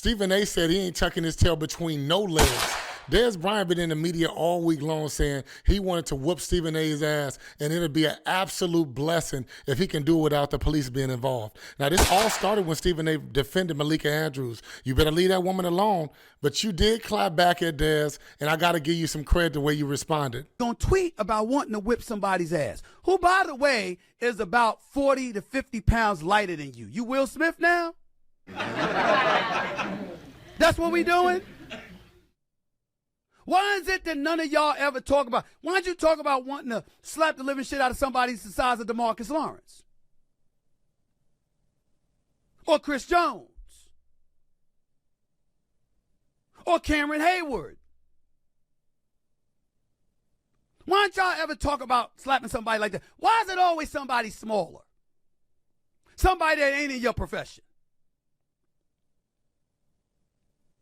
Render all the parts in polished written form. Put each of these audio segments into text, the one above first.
Stephen A said he ain't tucking his tail between no legs. Dez Bryant been in the media all week long saying he wanted to whoop Stephen A's ass, and it'll be an absolute blessing if he can do it without the police being involved. Now, this all started when Stephen A defended Malika Andrews. You better leave that woman alone, but you did clap back at Dez, and I got to give you some credit the way you responded. Gonna tweet about wanting to whip somebody's ass, who, by the way, is about 40 to 50 pounds lighter than you. You Will Smith now? That's what we doing? Why is it that none of y'all ever talk about, why don't you talk about wanting to slap the living shit out of somebody the size of DeMarcus Lawrence? Or Chris Jones? Or Cameron Hayward? Why don't y'all ever talk about slapping somebody like that? Why is it always somebody smaller? Somebody that ain't in your profession?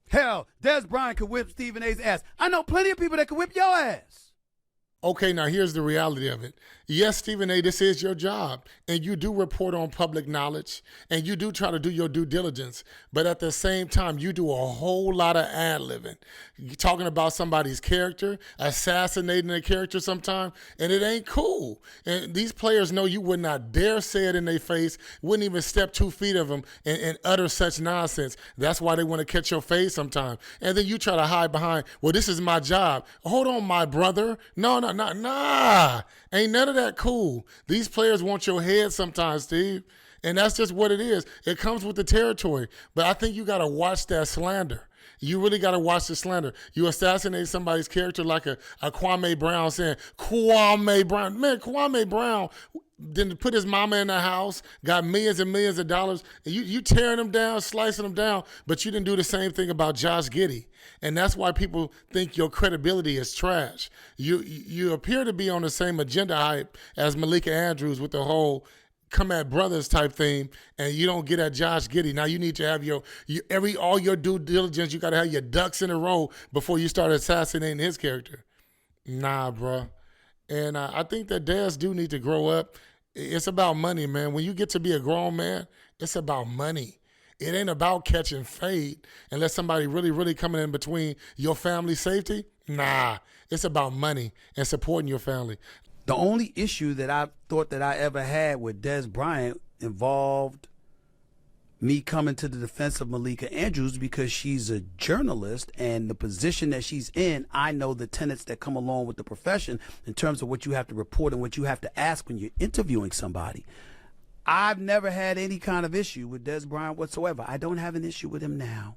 Hell, Dez Bryant could whip Stephen A's ass. I know plenty of people that could whip your ass. Okay, now here's the reality of it. Yes, Stephen A., this is your job, and you do report on public knowledge, and you do try to do your due diligence, but at the same time, you do a whole lot of ad-libbing. You're talking about somebody's character, assassinating a character sometime, and it ain't cool. And these players know you would not dare say it in their face, wouldn't even step 2 feet of them and utter such nonsense. That's why they want to catch your face sometime. And then you try to hide behind, well, this is my job. Hold on, my brother. No. Ain't none of that cool. These players want your head sometimes, Steve. And that's just what it is. It comes with the territory. But I think you got to watch that slander. You really got to watch the slander. You assassinate somebody's character like a Kwame Brown saying, Kwame Brown. Man, Kwame Brown didn't put his mama in the house, got millions and millions of dollars. And you tearing them down, slicing them down, but you didn't do the same thing about Josh Giddey. And that's why people think your credibility is trash. You appear to be on the same agenda hype as Malika Andrews with the whole come at brothers type thing, and you don't get at Josh Giddey. Now you need to have all your due diligence. You got to have your ducks in a row before you start assassinating his character. Nah, bro. And I think that Dez do need to grow up. It's about money, man. When you get to be a grown man, it's about money. It ain't about catching fade unless somebody really, really coming in between your family's safety. Nah, it's about money and supporting your family. The only issue that I thought that I ever had with Dez Bryant involved me coming to the defense of Malika Andrews because she's a journalist, and the position that she's in, I know the tenets that come along with the profession in terms of what you have to report and what you have to ask when you're interviewing somebody. I've never had any kind of issue with Dez Bryant whatsoever. I don't have an issue with him now.